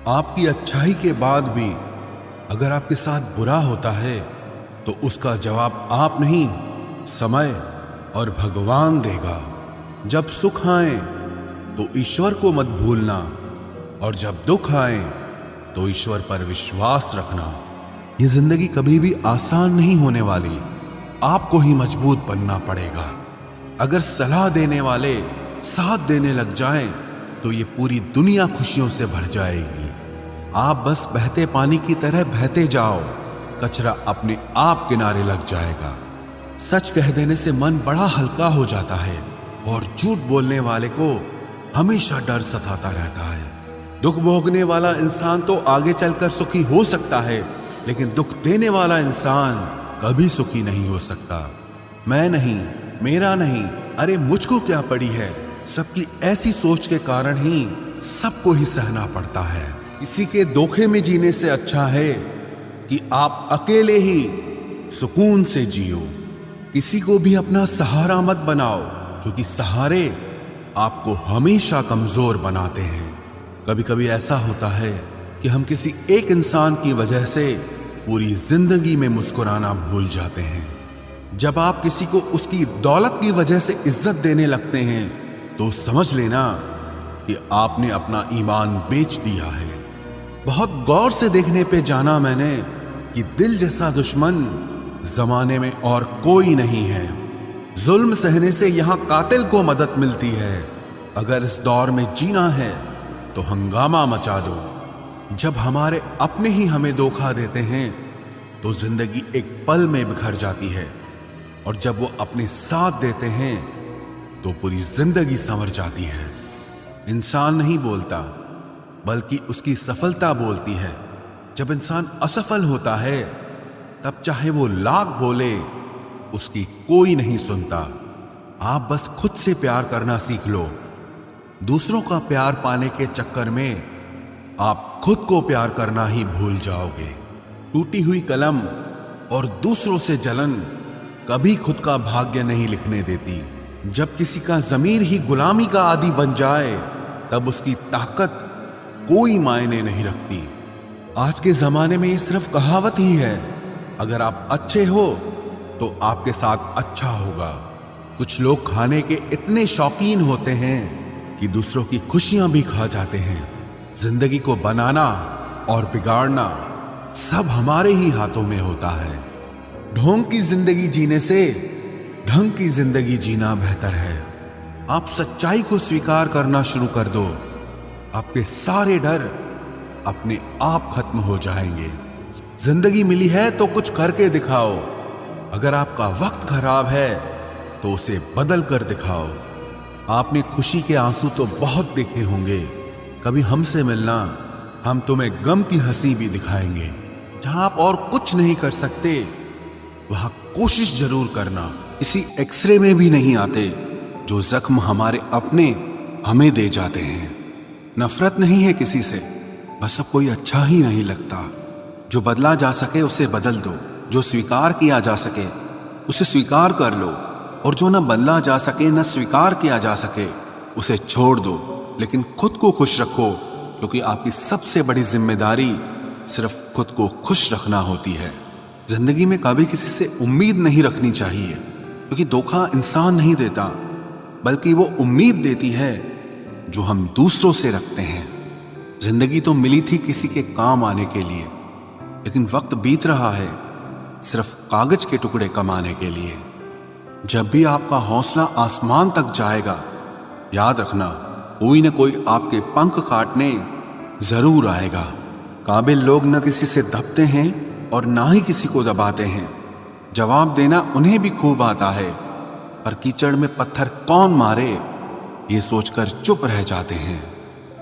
आपकी अच्छाई के बाद भी अगर आपके साथ बुरा होता है तो उसका जवाब आप नहीं, समय और भगवान देगा। जब सुख आए तो ईश्वर को मत भूलना, और जब दुख आए तो ईश्वर पर विश्वास रखना। ये जिंदगी कभी भी आसान नहीं होने वाली, आपको ही मजबूत बनना पड़ेगा। अगर सलाह देने वाले साथ देने लग जाएं तो ये पूरी दुनिया खुशियों से भर जाएगी। आप बस बहते पानी की तरह बहते जाओ, कचरा अपने आप किनारे लग जाएगा। सच कह देने से मन बड़ा हल्का हो जाता है, और झूठ बोलने वाले को हमेशा डर सताता रहता है। दुख भोगने वाला इंसान तो आगे चलकर सुखी हो सकता है, लेकिन दुख देने वाला इंसान कभी सुखी नहीं हो सकता। मैं नहीं, मेरा नहीं, अरे मुझको क्या पड़ी है, सबकी ऐसी सोच के कारण ही सबको ही सहना पड़ता है। किसी के धोखे में जीने से अच्छा है कि आप अकेले ही सुकून से जियो। किसी को भी अपना सहारा मत बनाओ, क्योंकि सहारे आपको हमेशा कमजोर बनाते हैं। कभी कभी ऐसा होता है कि हम किसी एक इंसान की वजह से पूरी जिंदगी में मुस्कुराना भूल जाते हैं। जब आप किसी को उसकी दौलत की वजह से इज्जत देने लगते हैं तो समझ लेना कि आपने अपना ईमान बेच दिया है। बहुत गौर से देखने पे जाना मैंने कि दिल जैसा दुश्मन जमाने में और कोई नहीं है। जुल्म सहने से यहां कातिल को मदद मिलती है। अगर इस दौर में जीना है तो हंगामा मचा दो। जब हमारे अपने ही हमें धोखा देते हैं तो जिंदगी एक पल में बिखर जाती है, और जब वो अपने साथ देते हैं तो पूरी जिंदगी संवर जाती है। इंसान नहीं बोलता, बल्कि उसकी सफलता बोलती है। जब इंसान असफल होता है तब चाहे वो लाख बोले, उसकी कोई नहीं सुनता। आप बस खुद से प्यार करना सीख लो। दूसरों का प्यार पाने के चक्कर में आप खुद को प्यार करना ही भूल जाओगे। टूटी हुई कलम और दूसरों से जलन कभी खुद का भाग्य नहीं लिखने देती। जब किसी का ज़मीर ही गुलामी का आदी बन जाए तब उसकी ताकत कोई मायने नहीं रखती। आज के ज़माने में ये सिर्फ कहावत ही है। अगर आप अच्छे हो तो आपके साथ अच्छा होगा। कुछ लोग खाने के इतने शौकीन होते हैं कि दूसरों की खुशियां भी खा जाते हैं। जिंदगी को बनाना और बिगाड़ना सब हमारे ही हाथों में होता है। ढोंग की जिंदगी जीने से ढंग की जिंदगी जीना बेहतर है। आप सच्चाई को स्वीकार करना शुरू कर दो, आपके सारे डर अपने आप खत्म हो जाएंगे। जिंदगी मिली है तो कुछ करके दिखाओ। अगर आपका वक्त खराब है तो उसे बदल कर दिखाओ। आपने खुशी के आंसू तो बहुत देखे होंगे, कभी हमसे मिलना, हम तुम्हें गम की हंसी भी दिखाएंगे। जहां आप और कुछ नहीं कर सकते वहां कोशिश जरूर करना। किसी एक्सरे में भी नहीं आते जो जख्म हमारे अपने हमें दे जाते हैं। नफरत नहीं है किसी से, बस अब कोई अच्छा ही नहीं लगता। जो बदला जा सके उसे बदल दो, जो स्वीकार किया जा सके उसे स्वीकार कर लो, और जो न बदला जा सके न स्वीकार किया जा सके उसे छोड़ दो। लेकिन खुद को खुश रखो, क्योंकि आपकी सबसे बड़ी जिम्मेदारी सिर्फ खुद को खुश रखना होती है। जिंदगी में कभी किसी से उम्मीद नहीं रखनी चाहिए, क्योंकि धोखा इंसान नहीं देता, बल्कि वो उम्मीद देती है जो हम दूसरों से रखते हैं। जिंदगी तो मिली थी किसी के काम आने के लिए, लेकिन वक्त बीत रहा है सिर्फ कागज के टुकड़े कमाने के लिए। जब भी आपका हौसला आसमान तक जाएगा, याद रखना कोई न कोई आपके पंख काटने जरूर आएगा। काबिल लोग न किसी से दबते हैं और ना ही किसी को दबाते हैं। जवाब देना उन्हें भी खूब आता है, पर कीचड़ में पत्थर कौन मारे ये सोचकर चुप रह जाते हैं।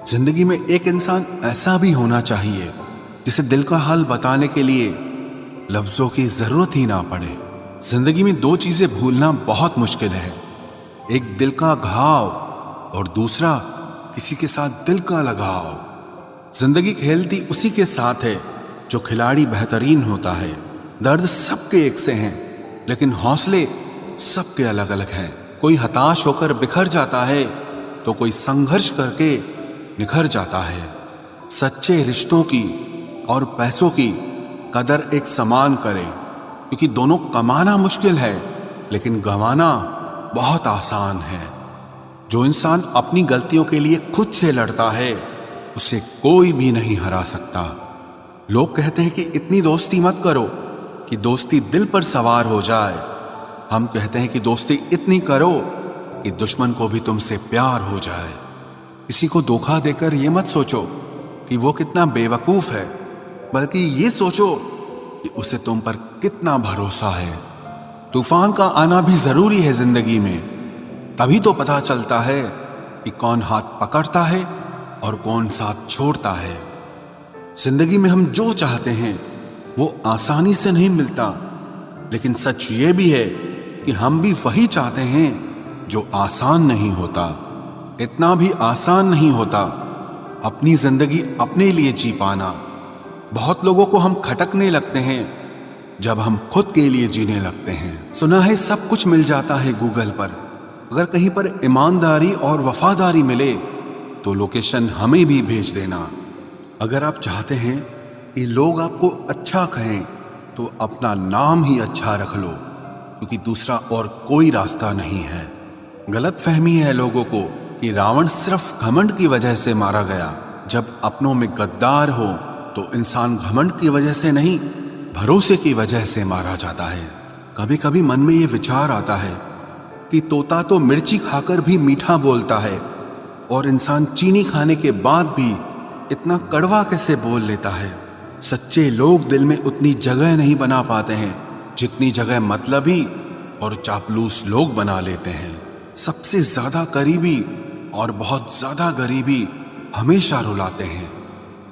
जिंदगी में एक इंसान ऐसा भी होना चाहिए जिसे दिल का हाल बताने के लिए लफ्जों की जरूरत ही ना पड़े। जिंदगी में दो चीजें भूलना बहुत मुश्किल है, एक दिल का घाव और दूसरा किसी के साथ दिल का लगाव। जिंदगी खेलती उसी के साथ है जो खिलाड़ी बेहतरीन होता है। दर्द सबके एक से हैं, लेकिन हौसले सबके अलग अलग हैं। कोई हताश होकर बिखर जाता है तो कोई संघर्ष करके निखर जाता है। सच्चे रिश्तों की और पैसों की कदर एक समान करें, क्योंकि दोनों कमाना मुश्किल है लेकिन गंवाना बहुत आसान है। जो इंसान अपनी गलतियों के लिए खुद से लड़ता है उसे कोई भी नहीं हरा सकता। लोग कहते हैं कि इतनी दोस्ती मत करो कि दोस्ती दिल पर सवार हो जाए। हम कहते हैं कि दोस्ती इतनी करो कि दुश्मन को भी तुमसे प्यार हो जाए। किसी को धोखा देकर ये मत सोचो कि वो कितना बेवकूफ है, बल्कि ये सोचो कि उसे तुम पर कितना भरोसा है। तूफान का आना भी जरूरी है जिंदगी में, तभी तो पता चलता है कि कौन हाथ पकड़ता है और कौन साथ छोड़ता है। जिंदगी में हम जो चाहते हैं वो आसानी से नहीं मिलता, लेकिन सच ये भी है कि हम भी वही चाहते हैं जो आसान नहीं होता। इतना भी आसान नहीं होता अपनी जिंदगी अपने लिए जी पाना। बहुत लोगों को हम खटकने लगते हैं जब हम खुद के लिए जीने लगते हैं। सुना है सब कुछ मिल जाता है गूगल पर, अगर कहीं पर ईमानदारी और वफादारी मिले तो लोकेशन हमें भी भेज देना। अगर आप चाहते हैं कि लोग आपको अच्छा कहें तो अपना नाम ही अच्छा रख लो, क्योंकि दूसरा और कोई रास्ता नहीं है। गलत फहमी है लोगों को कि रावण सिर्फ घमंड की वजह से मारा गया। जब अपनों में गद्दार हो तो इंसान घमंड की वजह से नहीं, भरोसे की वजह से मारा जाता है। कभी कभी मन में ये विचार आता है कि तोता तो मिर्ची खाकर भी मीठा बोलता है, और इंसान चीनी खाने के बाद भी इतना कड़वा कैसे बोल लेता है। सच्चे लोग दिल में उतनी जगह नहीं बना पाते हैं जितनी जगह मतलबी और चापलूस लोग बना लेते हैं। सबसे ज्यादा करीबी और बहुत ज्यादा गरीबी हमेशा रुलाते हैं।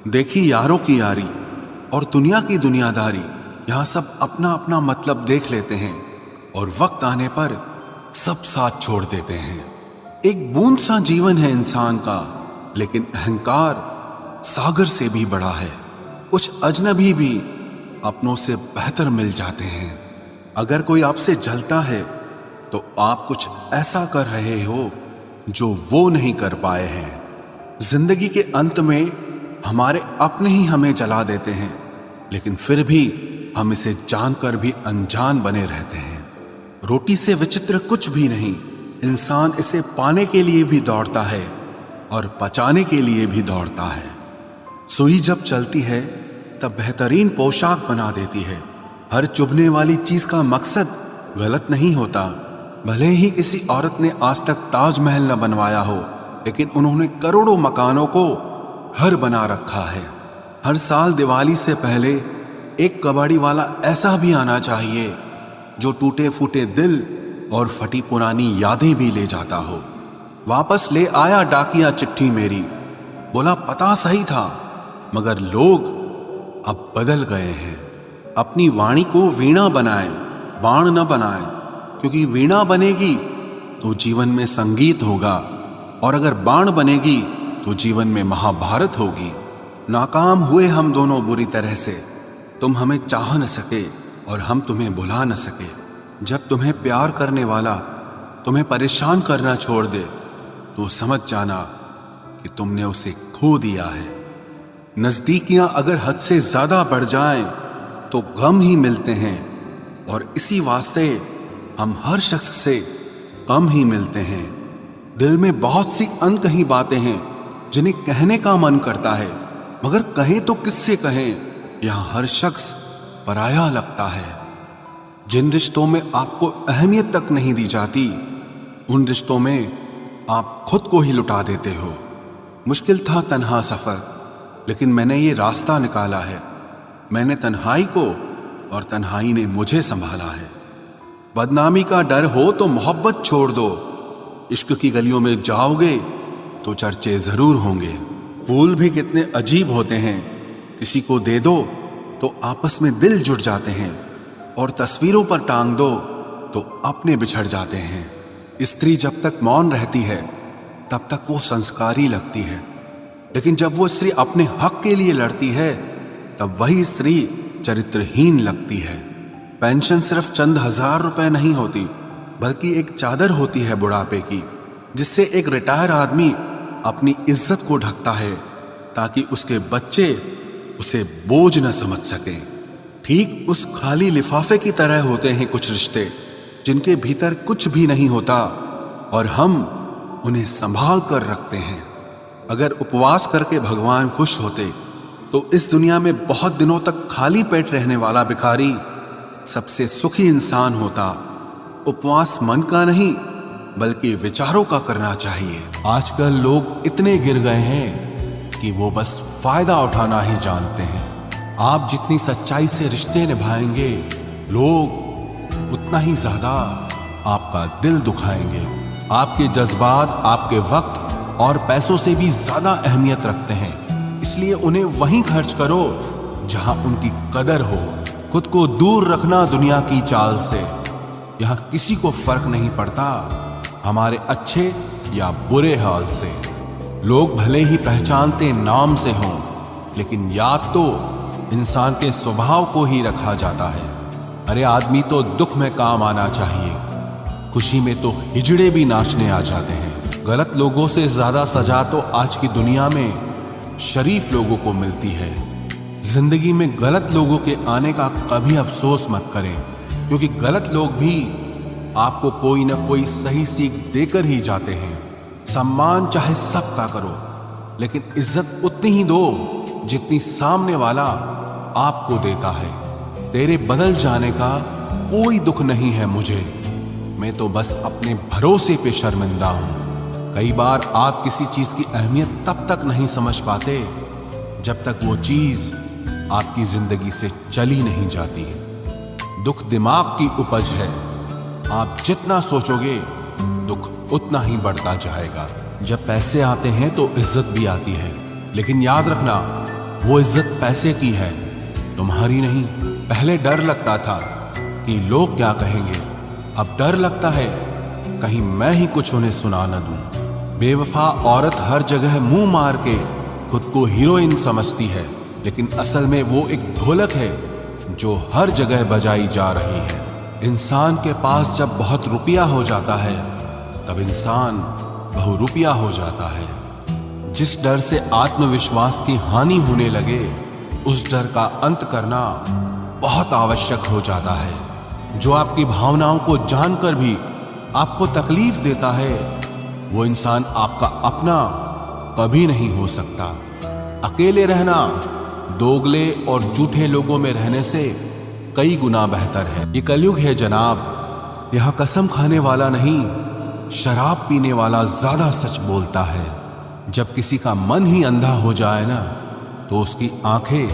देखी यारों की यारी और दुनिया की दुनियादारी, यहाँ सब अपना अपना मतलब देख लेते हैं और वक्त आने पर सब साथ छोड़ देते हैं। एक बूंद सा जीवन है इंसान का, लेकिन अहंकार सागर से भी बड़ा है। कुछ अजनबी भी अपनों से बेहतर मिल जाते हैं। अगर कोई आपसे जलता है तो आप कुछ ऐसा कर रहे हो जो वो नहीं कर पाए हैं। जिंदगी के अंत में हमारे अपने ही हमें जला देते हैं, लेकिन फिर भी हम इसे जानकर भी अनजान बने रहते हैं। रोटी से विचित्र कुछ भी नहीं, इंसान इसे पाने के लिए भी दौड़ता है और पचाने के लिए भी दौड़ता है। सुई जब चलती है तब बेहतरीन पोशाक बना देती है। हर चुभने वाली चीज का मकसद गलत नहीं होता। भले ही किसी औरत ने आज तक ताजमहल न बनवाया हो, लेकिन उन्होंने करोड़ों मकानों को घर बना रखा है। हर साल दिवाली से पहले एक कबाड़ी वाला ऐसा भी आना चाहिए जो टूटे फूटे दिल और फटी पुरानी यादें भी ले जाता हो। वापस ले आया डाकिया चिट्ठी मेरी, बोला पता सही था मगर लोग अब बदल गए हैं। अपनी वाणी को वीणा बनाए, बाण न बनाए, क्योंकि वीणा बनेगी तो जीवन में संगीत होगा, और अगर बाण बनेगी तो जीवन में महाभारत होगी। नाकाम हुए हम दोनों बुरी तरह से, तुम हमें चाह न सके और हम तुम्हें भुला न सके। जब तुम्हें प्यार करने वाला तुम्हें परेशान करना छोड़ दे तो समझ जाना कि तुमने उसे खो दिया है। नजदीकियां अगर हद से ज्यादा बढ़ जाएं तो गम ही मिलते हैं, और इसी वास्ते हम हर शख्स से कम ही मिलते हैं। दिल में बहुत सी अनकही बातें हैं जिन्हें कहने का मन करता है, मगर कहें तो किससे कहें, यहाँ हर शख्स पराया लगता है। जिन रिश्तों में आपको अहमियत तक नहीं दी जाती, उन रिश्तों में आप खुद को ही लुटा देते हो। मुश्किल था तन्हा सफर, लेकिन मैंने ये रास्ता निकाला है। मैंने तन्हाई को और तन्हाई ने मुझे संभाला है। बदनामी का डर हो तो मोहब्बत छोड़ दो, इश्क की गलियों में जाओगे तो चर्चे जरूर होंगे। फूल भी कितने अजीब होते हैं, किसी को दे दो तो आपस में दिल जुड़ जाते हैं, और तस्वीरों पर टांग दो तो अपने बिछड़ जाते हैं। स्त्री जब तक मौन रहती है तब तक वो संस्कारी लगती है, लेकिन जब वो स्त्री अपने हक के लिए लड़ती है तब वही स्त्री चरित्रहीन लगती है। पेंशन सिर्फ चंद हजार रुपए नहीं होती, बल्कि एक चादर होती है बुढ़ापे की, जिससे एक रिटायर आदमी अपनी इज्जत को ढकता है ताकि उसके बच्चे उसे बोझ न समझ सकें। ठीक उस खाली लिफाफे की तरह होते हैं कुछ रिश्ते जिनके भीतर कुछ भी नहीं होता और हम उन्हें संभाल कर रखते हैं। अगर उपवास करके भगवान खुश होते तो इस दुनिया में बहुत दिनों तक खाली पेट रहने वाला भिखारी सबसे सुखी इंसान होता। उपवास मन का नहीं बल्कि विचारों का करना चाहिए। आजकल लोग इतने गिर गए हैं कि वो बस फायदा उठाना ही जानते हैं। आप जितनी सच्चाई से रिश्ते निभाएंगे, लोग उतना ही ज्यादा आपका दिल दुखाएंगे। आपके जज्बात आपके वक्त और पैसों से भी ज्यादा अहमियत रखते हैं, इसलिए उन्हें वहीं खर्च करो जहां उनकी कदर हो। खुद को दूर रखना दुनिया की चाल से। यहां किसी को फर्क नहीं पड़ता हमारे अच्छे या बुरे हाल से। लोग भले ही पहचानते नाम से हों, लेकिन याद तो इंसान के स्वभाव को ही रखा जाता है। अरे आदमी तो दुख में काम आना चाहिए, खुशी में तो हिजड़े भी नाचने आ जाते हैं। गलत लोगों से ज्यादा सजा तो आज की दुनिया में शरीफ लोगों को मिलती है। जिंदगी में गलत लोगों के आने का कभी अफसोस मत करें, क्योंकि गलत लोग भी आपको कोई ना कोई सही सीख देकर ही जाते हैं। सम्मान चाहे सबका करो, लेकिन इज्जत उतनी ही दो जितनी सामने वाला आपको देता है। तेरे बदल जाने का कोई दुख नहीं है मुझे, मैं तो बस अपने भरोसे पे शर्मिंदा हूं। कई बार आप किसी चीज की अहमियत तब तक नहीं समझ पाते जब तक वो चीज आपकी जिंदगी से चली नहीं जाती। दुख दिमाग की उपज है, आप जितना सोचोगे दुख उतना ही बढ़ता जाएगा। जब पैसे आते हैं तो इज्जत भी आती है, लेकिन याद रखना वो इज्जत पैसे की है, तुम्हारी नहीं। पहले डर लगता था कि लोग क्या कहेंगे, अब डर लगता है कहीं मैं ही कुछ उन्हें सुना न दूं। बेवफा औरत हर जगह मुंह मार के खुद को हीरोइन समझती है, लेकिन असल में वो एक ढोलक है जो हर जगह बजाई जा रही है। इंसान के पास जब बहुत रुपया हो जाता है तब इंसान बहुरुपया हो जाता है। जिस डर से आत्मविश्वास की हानि होने लगे, उस डर का अंत करना बहुत आवश्यक हो जाता है। जो आपकी भावनाओं को जानकर भी आपको तकलीफ देता है, वो इंसान आपका अपना कभी नहीं हो सकता। अकेले रहना दोगले और झूठे लोगों में रहने से कई गुना बेहतर है। ये कलयुग है जनाब, यहां कसम खाने वाला नहीं, शराब पीने वाला ज्यादा सच बोलता है। जब किसी का मन ही अंधा हो जाए ना, तो उसकी आंखें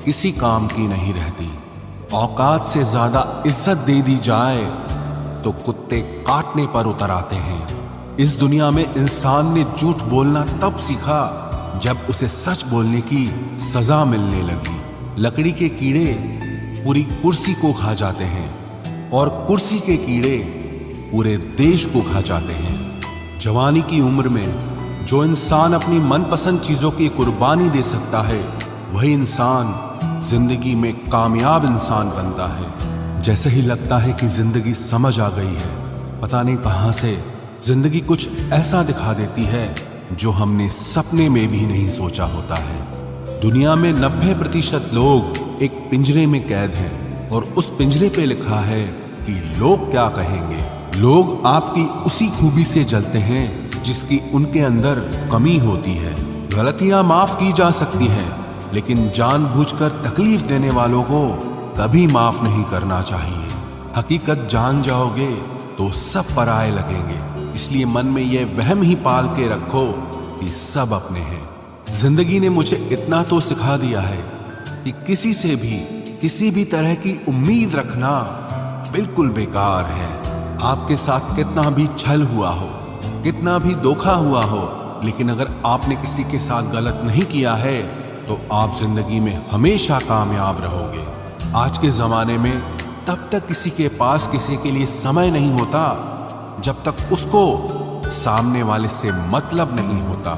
किसी काम की नहीं रहती। औकात से ज्यादा इज्जत दे दी जाए तो कुत्ते काटने पर उतर आते हैं। इस दुनिया में इंसान ने झूठ बोलना तब सीखा जब उसे सच बोलने की सजा मिलने लगी। लकड़ी के कीड़े पूरी कुर्सी को खा जाते हैं और कुर्सी के कीड़े पूरे देश को खा जाते हैं। जवानी की उम्र में जो इंसान अपनी मनपसंद चीजों की कुर्बानी दे सकता है, वही इंसान जिंदगी में कामयाब इंसान बनता है। जैसे ही लगता है कि जिंदगी समझ आ गई है, पता नहीं कहां से जिंदगी कुछ ऐसा दिखा देती है जो हमने सपने में भी नहीं सोचा होता है। दुनिया में 90% लोग एक पिंजरे में कैद हैं और उस पिंजरे पे लिखा है कि लोग क्या कहेंगे। लोग आपकी उसी खूबी से जलते हैं जिसकी उनके अंदर कमी होती है। गलतियां माफ की जा सकती हैं, लेकिन जानबूझकर तकलीफ देने वालों को कभी माफ नहीं करना चाहिए। हकीकत जान जाओगे तो सब पराये लगेंगे, इसलिए मन में यह वहम ही पाल के रखो कि सब अपने हैं। जिंदगी ने मुझे इतना तो सिखा दिया है कि किसी से भी किसी भी तरह की उम्मीद रखना बिल्कुल बेकार है। आपके साथ कितना भी छल हुआ हो, कितना भी धोखा हुआ हो, लेकिन अगर आपने किसी के साथ गलत नहीं किया है तो आप जिंदगी में हमेशा कामयाब रहोगे। आज के जमाने में तब तक किसी के पास किसी के लिए समय नहीं होता जब तक उसको सामने वाले से मतलब नहीं होता।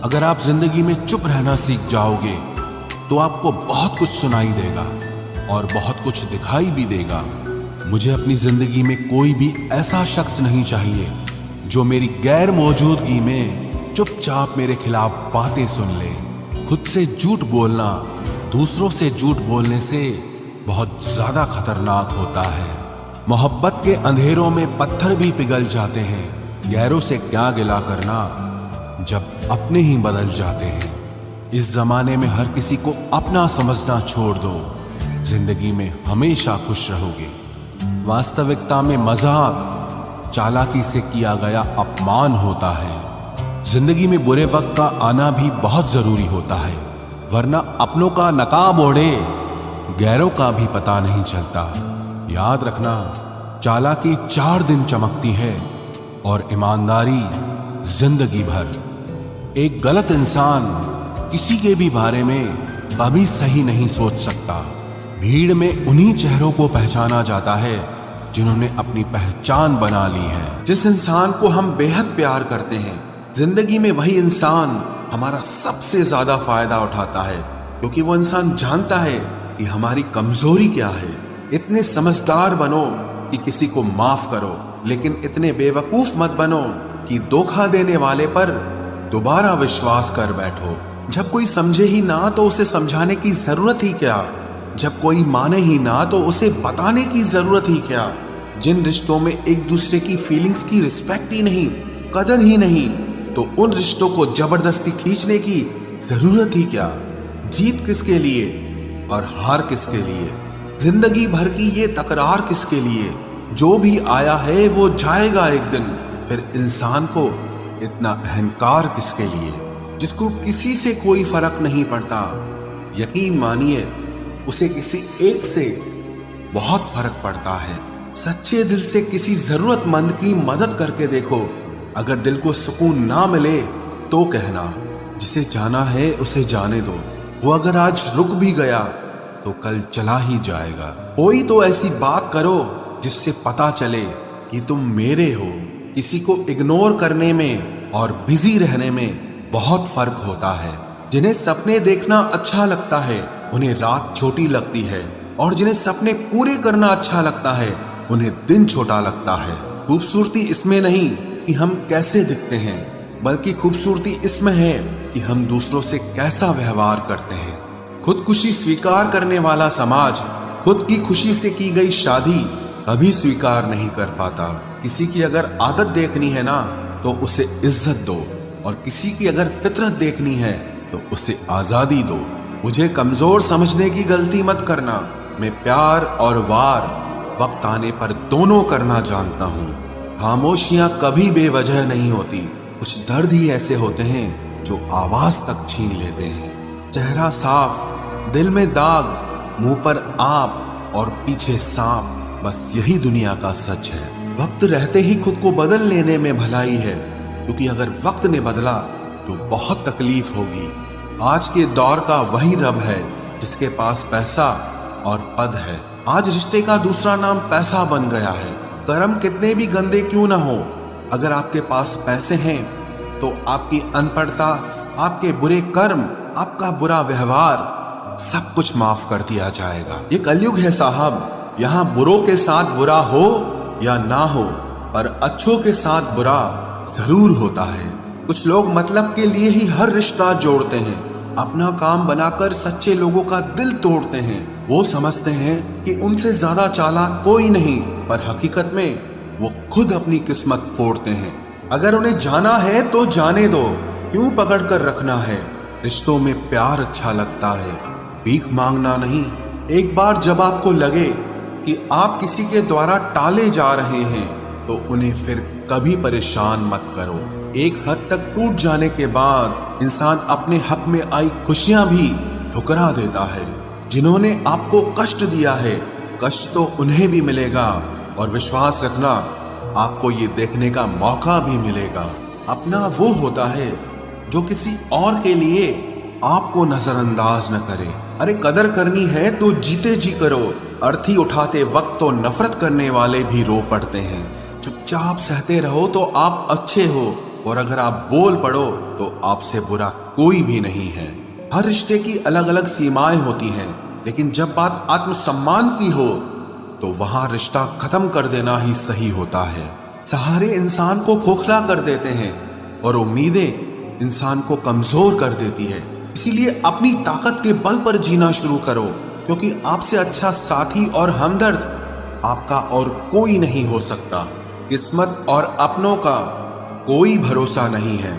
अगर आप जिंदगी में चुप रहना सीख जाओगे तो आपको बहुत कुछ सुनाई देगा और बहुत कुछ दिखाई भी देगा। मुझे अपनी जिंदगी में कोई भी ऐसा शख्स नहीं चाहिए जो मेरी गैर मौजूदगी में चुपचाप मेरे खिलाफ बातें सुन ले। खुद से झूठ बोलना दूसरों से झूठ बोलने से बहुत ज्यादा खतरनाक होता है। मोहब्बत के अंधेरों में पत्थर भी पिघल जाते हैं, गैरों से क्या गिला करना जब अपने ही बदल जाते हैं। इस जमाने में हर किसी को अपना समझना छोड़ दो, जिंदगी में हमेशा खुश रहोगे। वास्तविकता में मजाक चालाकी से किया गया अपमान होता है। जिंदगी में बुरे वक्त का आना भी बहुत जरूरी होता है, वरना अपनों का नकाब ओढ़े गैरों का भी पता नहीं चलता। याद रखना, चालाकी 4 दिन चमकती है और ईमानदारी जिंदगी भर। एक गलत इंसान किसी के भी बारे में कभी सही नहीं सोच सकता। भीड़ में उन्हीं चेहरों को पहचाना जाता है जिन्होंने अपनी पहचान बना ली है। जिस इंसान को हम बेहद प्यार करते हैं, जिंदगी में वही इंसान हमारा सबसे ज्यादा फायदा उठाता है, क्योंकि वो इंसान जानता है कि हमारी कमजोरी क्या है। इतने समझदार बनो कि किसी को माफ करो, लेकिन इतने बेवकूफ मत बनो कि धोखा देने वाले पर दोबारा विश्वास कर बैठो। जब कोई समझे ही ना तो उसे समझाने की जरूरत ही क्या। जब कोई माने ही ना तो उसे बताने की जरूरत ही क्या। जिन रिश्तों में एक दूसरे की फीलिंग्स की रिस्पेक्ट ही नहीं, कदर ही नहीं, तो उन रिश्तों को जबरदस्ती खींचने की जरूरत ही क्या। जीत किसके लिए और हार किसके लिए, जिंदगी भर की ये तकरार किसके लिए। जो भी आया है वो जाएगा एक दिन। फिर इंसान को इतना अहंकार किसके लिए, जिसको किसी से कोई फर्क नहीं पड़ता। यकीन मानिए, उसे किसी एक से बहुत फर्क पड़ता है। सच्चे दिल से किसी जरूरतमंद की मदद करके देखो। अगर दिल को सुकून ना मिले तो कहना, जिसे जाना है उसे जाने दो। वो अगर आज रुक भी गया तो कल चला ही जाएगा। कोई तो ऐसी बात करो जिससे पता चले कि तुम मेरे हो। किसी को इग्नोर करने में और बिजी रहने में बहुत फर्क होता है। जिन्हें सपने देखना अच्छा लगता है उन्हें रात छोटी लगती है, और जिन्हें सपने पूरे करना अच्छा लगता है उन्हें दिन छोटा लगता है। खूबसूरती इसमें नहीं कि हम कैसे दिखते हैं, बल्कि खूबसूरती इसमें है कि हम दूसरों से कैसा व्यवहार करते हैं। खुदकुशी स्वीकार करने वाला समाज खुद की खुशी से की गई शादी कभी स्वीकार नहीं कर पाता। किसी की अगर आदत देखनी है ना तो उसे इज्जत दो, और किसी की अगर फितरत देखनी है तो उसे आजादी दो। मुझे कमजोर समझने की गलती मत करना। मैं प्यार और वार वक्त आने पर दोनों करना जानता हूँ। खामोशियां कभी बेवजह नहीं होती। कुछ दर्द ही ऐसे होते हैं जो आवाज तक छीन लेते हैं। चेहरा साफ, दिल में दाग, मुंह पर आप और पीछे सांप, बस यही दुनिया का सच है। वक्त रहते ही खुद को बदल लेने में भलाई है, क्योंकि अगर वक्त ने बदला तो बहुत तकलीफ होगी। आज के दौर का वही रब है जिसके पास पैसा और पद है। आज रिश्ते का दूसरा नाम पैसा बन गया है। कर्म कितने भी गंदे क्यों ना हो, अगर आपके पास पैसे हैं तो आपकी अनपढ़ता, आपके बुरे कर्म, आपका बुरा व्यवहार सब कुछ माफ कर दिया जाएगा। ये कलयुग है साहब, यहाँ बुरों के साथ बुरा हो या ना हो, पर अच्छों के साथ बुरा जरूर होता है। कुछ लोग मतलब के लिए ही हर रिश्ता जोड़ते हैं, अपना काम बनाकर सच्चे लोगों का दिल तोड़ते हैं। वो समझते हैं कि उनसे ज्यादा चालाक कोई नहीं, पर हकीकत में वो खुद अपनी किस्मत फोड़ते हैं। अगर उन्हें जाना है तो जाने दो, क्यों पकड़ कर रखना है। रिश्तों में प्यार अच्छा लगता है, भीख मांगना नहीं। एक बार जब आपको लगे कि आप किसी के द्वारा टाले जा रहे हैं तो उन्हें फिर कभी परेशान मत करो। एक हद तक टूट जाने के बाद इंसान अपने हक में आई खुशियां भी ठुकरा देता है। जिन्होंने आपको कष्ट दिया है, कष्ट तो उन्हें भी मिलेगा, और विश्वास रखना आपको ये देखने का मौका भी मिलेगा। अपना वो होता है जो किसी और के लिए आपको नजरअंदाज न करे। अरे कदर करनी है तो जीते जी करो। अर्थी उठाते वक्त तो नफरत करने वाले भी रो पड़ते हैं। चुपचाप सहते रहो तो आप अच्छे हो, और अगर आप बोल पड़ो तो आपसे बुरा कोई भी नहीं है। हर रिश्ते की अलग अलग सीमाएं होती हैं, लेकिन जब बात आत्मसम्मान की हो तो वहां रिश्ता खत्म कर देना ही सही होता है। सहारे इंसान को खोखला कर देते हैं और उम्मीदें इंसान को कमजोर कर देती है। इसीलिए अपनी ताकत के बल पर जीना शुरू करो, क्योंकि आपसे अच्छा साथी और हमदर्द आपका और कोई नहीं हो सकता। किस्मत और अपनों का कोई भरोसा नहीं है,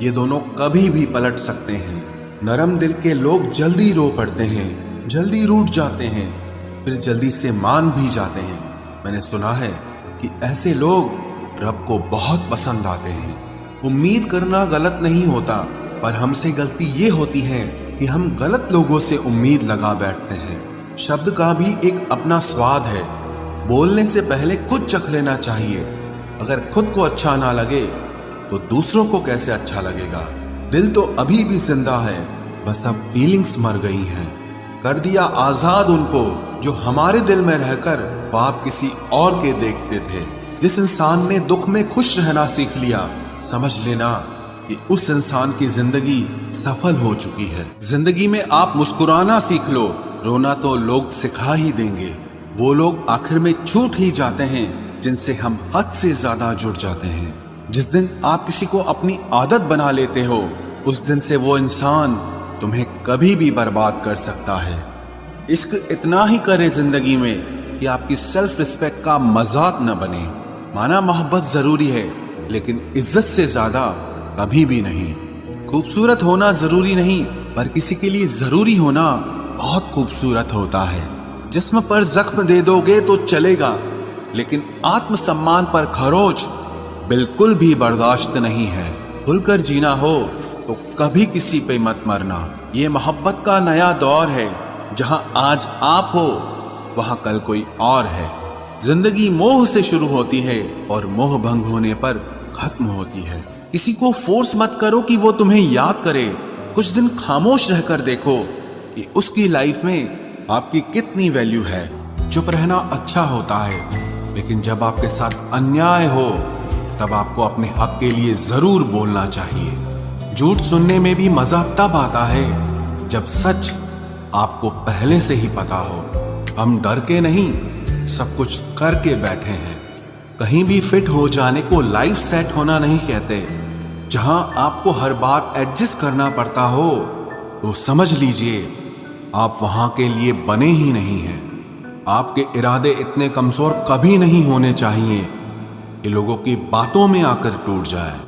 ये दोनों कभी भी पलट सकते हैं। नरम दिल के लोग जल्दी रो पड़ते हैं, जल्दी रूठ जाते हैं, फिर जल्दी से मान भी जाते हैं। मैंने सुना है कि ऐसे लोग रब को बहुत पसंद आते हैं। उम्मीद करना गलत नहीं होता, पर हमसे गलती ये होती है कि हम गलत लोगों से उम्मीद लगा बैठते हैं। शब्द का भी एक अपना स्वाद है, बोलने से पहले खुद चख लेना चाहिए। अगर खुद को अच्छा ना लगे तो दूसरों को कैसे अच्छा लगेगा। दिल तो अभी भी जिंदा है, बस अब फीलिंग्स मर गई हैं। कर दिया आजाद उनको जो हमारे दिल में रहकर ख्वाब किसी और के देखते थे। जिस इंसान ने दुख में खुश रहना सीख लिया, समझ लेना कि उस इंसान की जिंदगी सफल हो चुकी है। जिंदगी में आप मुस्कुराना सीख लो, रोना तो लोग सिखा ही देंगे। वो लोग आखिर में छूट ही जाते हैं जिनसे हम हद से ज्यादा जुड़ जाते हैं। जिस दिन आप किसी को अपनी आदत बना लेते हो, उस दिन से वो इंसान तुम्हें कभी भी बर्बाद कर सकता है। इश्क इतना ही करे जिंदगी में कि आपकी सेल्फ रिस्पेक्ट का मजाक न बने। माना मोहब्बत जरूरी है, लेकिन इज्जत से ज्यादा कभी भी नहीं। खूबसूरत होना जरूरी नहीं, पर किसी के लिए जरूरी होना बहुत खूबसूरत होता है। जिस्म पर जख्म दे दोगे तो चलेगा, लेकिन आत्मसम्मान पर खरोच बिल्कुल भी बर्दाश्त नहीं है। खुलकर जीना हो तो कभी किसी पे मत मरना। ये मोहब्बत का नया दौर है, जहां आज आप हो वहां कल कोई और है। जिंदगी मोह से शुरू होती है और मोह भंग होने पर खत्म होती है। किसी को फोर्स मत करो कि वो तुम्हें याद करे। कुछ दिन खामोश रहकर देखो कि उसकी लाइफ में आपकी कितनी वैल्यू है। चुप रहना अच्छा होता है, लेकिन जब आपके साथ अन्याय हो तब आपको अपने हक के लिए जरूर बोलना चाहिए। झूठ सुनने में भी मजा तब आता है जब सच आपको पहले से ही पता हो। हम डर के नहीं, सब कुछ करके बैठे हैं। कहीं भी फिट हो जाने को लाइफ सेट होना नहीं कहते। जहां आपको हर बार एडजस्ट करना पड़ता हो तो समझ लीजिए आप वहां के लिए बने ही नहीं हैं। आपके इरादे इतने कमजोर कभी नहीं होने चाहिए कि लोगों की बातों में आकर टूट जाए।